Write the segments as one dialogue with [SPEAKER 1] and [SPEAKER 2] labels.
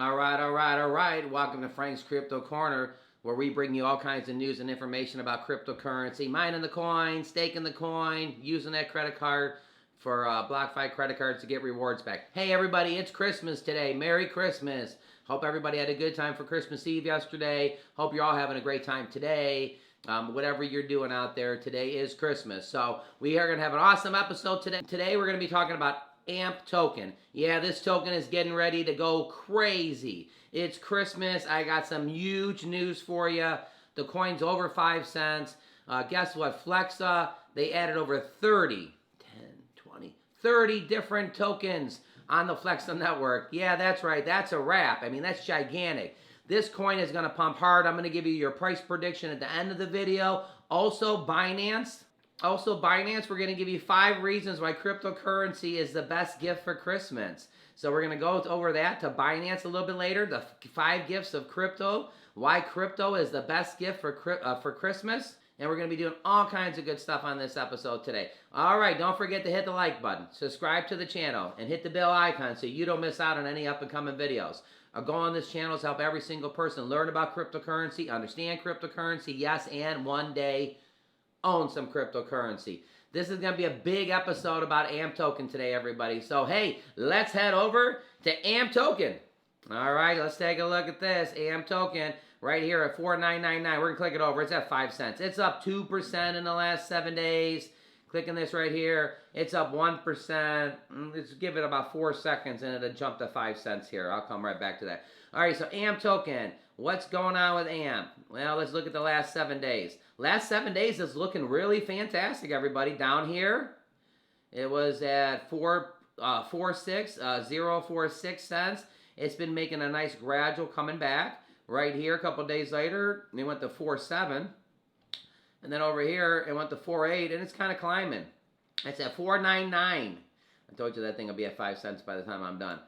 [SPEAKER 1] All right. Welcome to Frank's Crypto Corner, where we bring you all kinds of news and information about cryptocurrency, mining the coin, staking the coin, using that credit card for BlockFi credit cards to get rewards back. Hey, everybody, it's Christmas today. Merry Christmas. Hope everybody had a good time for Christmas Eve yesterday. Hope you're all having a great time today. Whatever you're doing out there, today is Christmas. So we are going to have an awesome episode today. Today we're going to be talking about AMP token. Yeah, this token is getting ready to go crazy. It's Christmas. I got some huge news for you. The coin's over 5 cents. Guess what? Flexa, they added over 30 different tokens on the Flexa network. Yeah, that's right. That's a wrap. I mean, that's gigantic. This coin is going to pump hard. I'm going to give you your price prediction at the end of the video. Also, Binance, we're going to give you 5 reasons why cryptocurrency is the best gift for Christmas. So we're going to go over that to Binance a little bit later. The 5 gifts of crypto, why crypto is the best gift for Christmas. And we're going to be doing all kinds of good stuff on this episode today. All right, don't forget to hit the like button, subscribe to the channel, and hit the bell icon so you don't miss out on any up-and-coming videos. Our goal on this channel is to help every single person learn about cryptocurrency, understand cryptocurrency, yes, and one day own some cryptocurrency. This is going to be a big episode about AMP token today, everybody. So, hey, let's head over to AMP token. All right, let's take a look at this. AMP token right here at 4999. We're going to click it over. It's at 5 cents. It's up 2% in the last 7 days. Clicking this right here, it's up 1%. Let's give it about 4 seconds and it'll jump to 5 cents here. I'll come right back to that. All right, so AMP token. What's going on with AMP? Well, let's look at the last 7 days. Last 7 days is looking really fantastic, everybody. Down here, it was at 0.46 cents. It's been making a nice gradual coming back. Right here, a couple days later, it went to 4.7. And then over here, it went to 4.8, and it's kind of climbing. It's at 4.99. I told you that thing will be at 5 cents by the time I'm done.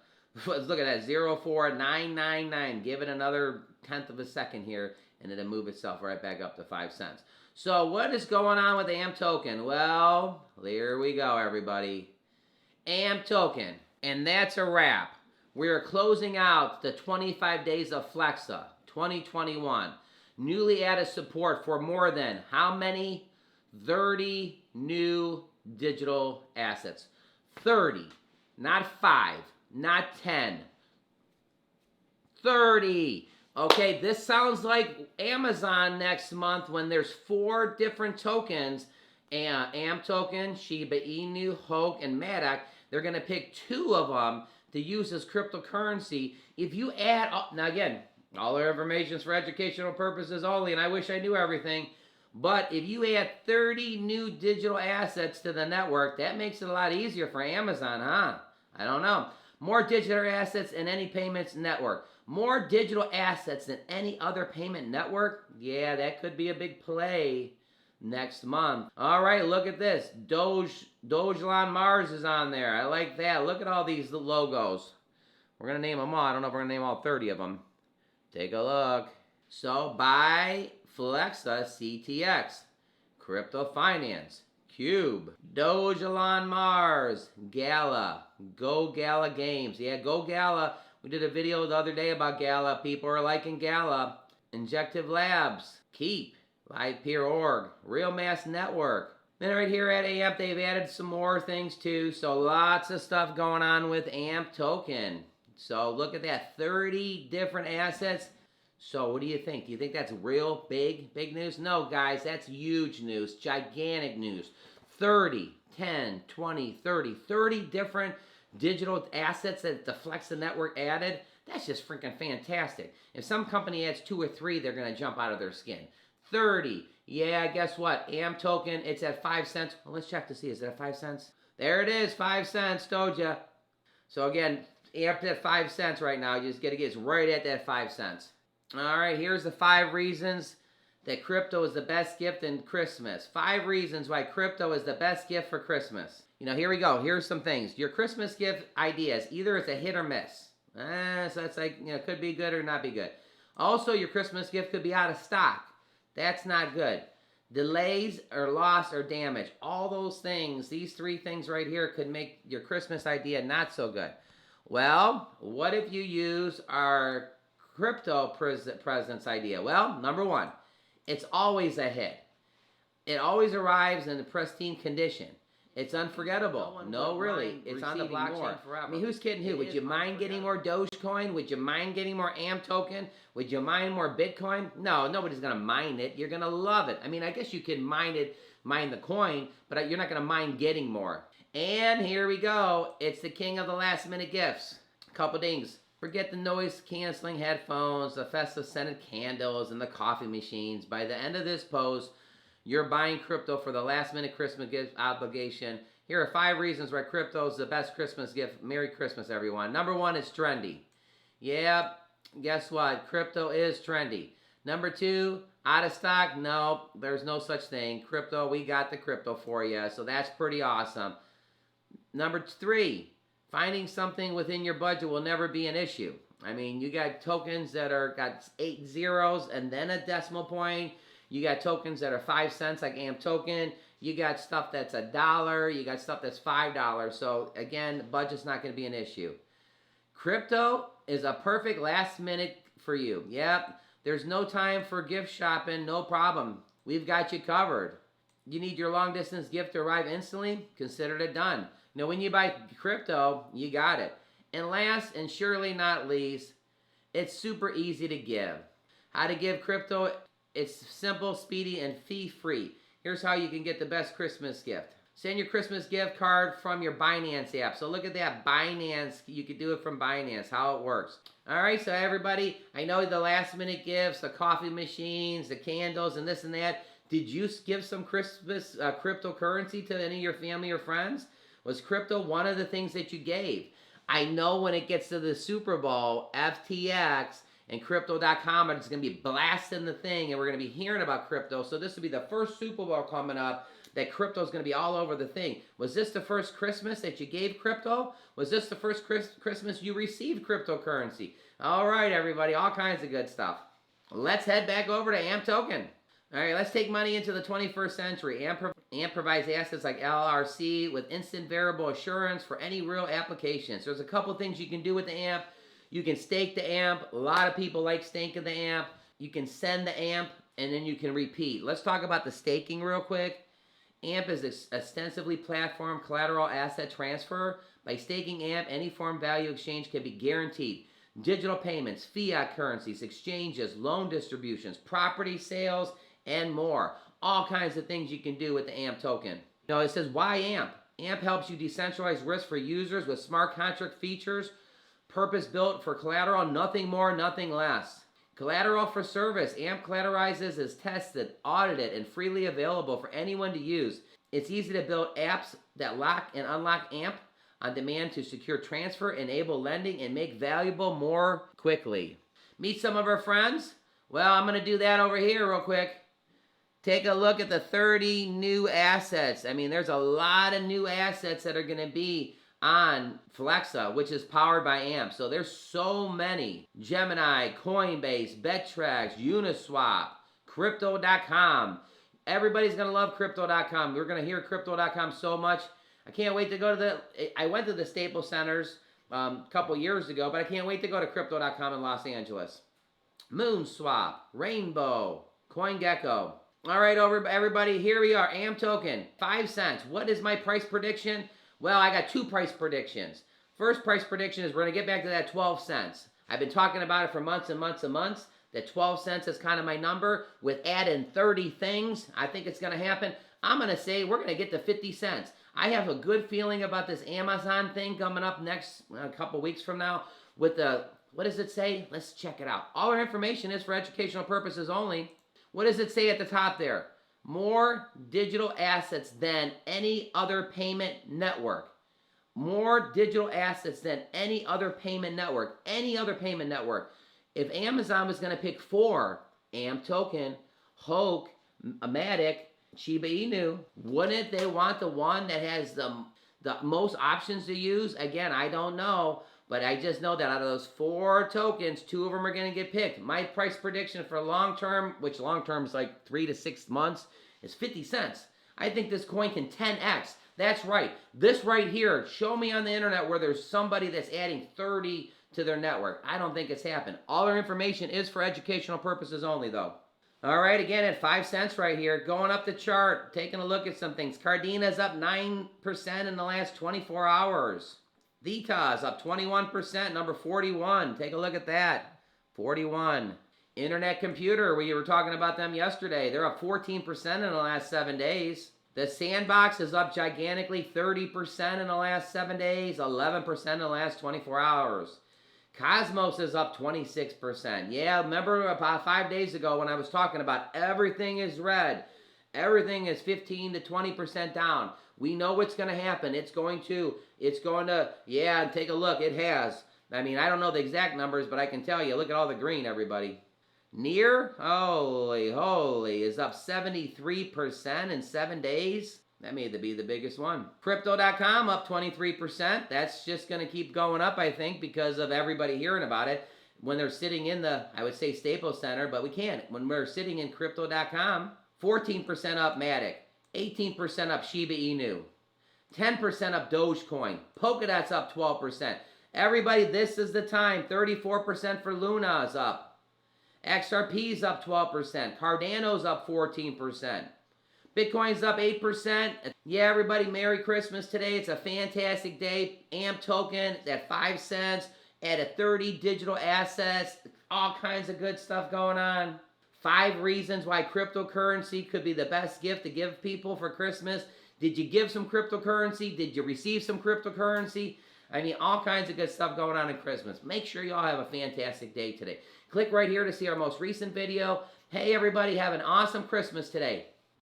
[SPEAKER 1] Let's look at that, 0.4999. Give it another tenth of a second here, and it'll move itself right back up to 5 cents. So what is going on with the AMP token? Well, here we go, everybody. AMP token, and that's a wrap. We're closing out the 25 days of Flexa 2021. Newly added support for more than how many? 30 new digital assets. 30, not 5, not 10. 30. Okay, this sounds like Amazon next month when there's 4 different tokens. AMP token, Shiba Inu, Hulk, and Matic. They're going to pick 2 of them to use as cryptocurrency. If you add, now again, all our information is for educational purposes only, and I wish I knew everything, but if you add 30 new digital assets to the network, that makes it a lot easier for Amazon, huh? I don't know. More digital assets in any payments network. More digital assets than any other payment network? Yeah, that could be a big play next month. All right, look at this. Dogecoin Mars is on there. I like that. Look at all these logos. We're going to name them all. I don't know if we're going to name all 30 of them. Take a look. So, buy Flexa CTX, Crypto Finance, Cube, Dogecoin Mars, Gala, Go Gala Games. Yeah, Go Gala. We did a video the other day about Gala. People are liking Gala. Injective Labs, Keep, LivePeer.org, Real Mass Network. Then right here at AMP, they've added some more things too. So lots of stuff going on with AMP token. So look at that, 30 different assets. So what do you think? Do you think that's real big news? No, guys, that's huge news, gigantic news. 30, 10, 20, 30 different digital assets that the Flexa network added. That's just freaking fantastic. If some company adds 2 or 3, they're going to jump out of their skin. 30. Yeah, guess what? AMP token, it's at 5 cents. Well, let's check to see. Is it at 5 cents? There it is, 5 cents, told ya. So again, AMP at 5 cents right now. You just got to get right at that 5 cents. All right, here's the 5 reasons that crypto is the best gift in Christmas. 5 reasons why crypto is the best gift for Christmas. You know, here we go. Here's some things. Your Christmas gift ideas. Either it's a hit or miss. So it's like, you know, could be good or not be good. Also, your Christmas gift could be out of stock. That's not good. Delays or loss or damage. All those things, these 3 things right here could make your Christmas idea not so good. Well, what if you use our crypto presence idea? Well, number one, it's always a hit. It always arrives in a pristine condition. It's unforgettable. No, really. It's on the blockchain forever. I mean, who's kidding who? Would you mind getting more Dogecoin? Would you mind getting more AM token? Would you mind more Bitcoin? No, nobody's going to mine it. You're going to love it. I mean, I guess you can mine the coin, but you're not going to mind getting more. And here we go. It's the king of the last minute gifts. A couple things. Forget the noise canceling headphones, the festive scented candles, and the coffee machines. By the end of this post, you're buying crypto for the last minute Christmas gift obligation. Here are 5 reasons why crypto is the best Christmas gift. Merry Christmas, everyone. Number 1, it's trendy. Yeah, guess what? Crypto is trendy. Number 2, out of stock? No, there's no such thing. Crypto, we got the crypto for you. So that's pretty awesome. Number 3, finding something within your budget will never be an issue. I mean, you got tokens that got 8 zeros and then a decimal point. You got tokens that are 5 cents like AM token. You got stuff that's $1. You got stuff that's $5. So again, budget's not going to be an issue. Crypto is a perfect last minute for you. Yep. There's no time for gift shopping. No problem. We've got you covered. You need your long distance gift to arrive instantly? Consider it done. Now, when you buy crypto, you got it. And last and surely not least, it's super easy to give. How to give crypto? It's simple, speedy, and fee-free. Here's how you can get the best Christmas gift. Send your Christmas gift card from your Binance app. So look at that, Binance. You can do it from Binance, how it works. All right, so everybody, I know the last-minute gifts, the coffee machines, the candles, and this and that. Did you give some Christmas cryptocurrency to any of your family or friends? Was crypto one of the things that you gave? I know when it gets to the Super Bowl, FTX and Crypto.com are just going to be blasting the thing, and we're going to be hearing about crypto. So this will be the first Super Bowl coming up that crypto is going to be all over the thing. Was this the first Christmas that you gave crypto? Was this the first Christmas you received cryptocurrency? All right, everybody, all kinds of good stuff. Let's head back over to AM token. All right, let's take money into the 21st century. AMP provides assets like LRC with instant variable assurance for any real applications. There's a couple things you can do with the AMP. You can stake the AMP. A lot of people like staking the AMP. You can send the AMP, and then you can repeat. Let's talk about the staking real quick. AMP is extensively platform collateral asset transfer. By staking AMP, any form value exchange can be guaranteed. Digital payments, fiat currencies, exchanges, loan distributions, property sales, and more. All kinds of things you can do with the AMP token. Now it says, why AMP? AMP helps you decentralize risk for users with smart contract features, purpose-built for collateral, nothing more, nothing less. Collateral for service. AMP collateralizes is tested, audited, and freely available for anyone to use. It's easy to build apps that lock and unlock AMP on demand to secure transfer, enable lending, and make valuable more quickly. Meet some of our friends? Well, I'm going to do that over here real quick. Take a look at the 30 new assets. I mean, there's a lot of new assets that are going to be on Flexa, which is powered by AMP. So there's so many. Gemini, Coinbase, Bettrax, Uniswap, Crypto.com. Everybody's going to love Crypto.com. We're going to hear Crypto.com so much. I can't wait to go to I went to the Staples Centers a couple years ago, but I can't wait to go to Crypto.com in Los Angeles. Moonswap, Rainbow, CoinGecko. All right, everybody, here we are. AM token, 5 cents. What is my price prediction? Well, I got 2 price predictions. First price prediction is we're going to get back to that 12 cents. I've been talking about it for months and months and months. That 12 cents is kind of my number. With adding 30 things, I think it's going to happen. I'm going to say we're going to get to 50 cents. I have a good feeling about this Amazon thing coming up next a couple weeks from now with the, what does it say? Let's check it out. All our information is for educational purposes only. What does it say at the top there? More digital assets than any other payment network. More digital assets than any other payment network. Any other payment network. If Amazon was going to pick 4, AM token, Hulk, Matic, Shiba Inu, wouldn't they want the one that has the most options to use? Again, I don't know. But I just know that out of those 4 tokens, 2 of them are going to get picked. My price prediction for long term, which long term is like 3 to 6 months, is 50 cents. I think this coin can 10x. That's right. This right here, show me on the internet where there's somebody that's adding 30 to their network. I don't think it's happened. All our information is for educational purposes only, though. All right, again at 5 cents right here, going up the chart, taking a look at some things. Cardano's up 9% in the last 24 hours. Vita's up 21%, number 41. Take a look at that. 41. Internet Computer, we were talking about them yesterday. They're up 14% in the last 7 days. The Sandbox is up gigantically 30% in the last 7 days, 11% in the last 24 hours. Cosmos is up 26%. Yeah, remember about 5 days ago when I was talking about everything is red. Everything is 15 to 20% down. We know what's going to happen. It's going to, yeah, take a look. It has. I mean, I don't know the exact numbers, but I can tell you. Look at all the green, everybody. Near, holy, is up 73% in 7 days. That may be the biggest one. Crypto.com up 23%. That's just going to keep going up, I think, because of everybody hearing about it. When they're sitting in the, I would say, Staples Center, but we can't. When we're sitting in Crypto.com, 14% up Matic, 18% up Shiba Inu, 10% up Dogecoin, Polkadot's up 12%. Everybody, this is the time. 34% for Luna is up. XRP's up 12%. Cardano's up 14%. Bitcoin's up 8%. Yeah, everybody, Merry Christmas today. It's a fantastic day. AMP token at 5 cents. Added 30 digital assets. All kinds of good stuff going on. 5 reasons why cryptocurrency could be the best gift to give people for Christmas. Did you give some cryptocurrency? Did you receive some cryptocurrency? I mean, all kinds of good stuff going on in Christmas. Make sure you all have a fantastic day today. Click right here to see our most recent video. Hey, everybody, have an awesome Christmas today.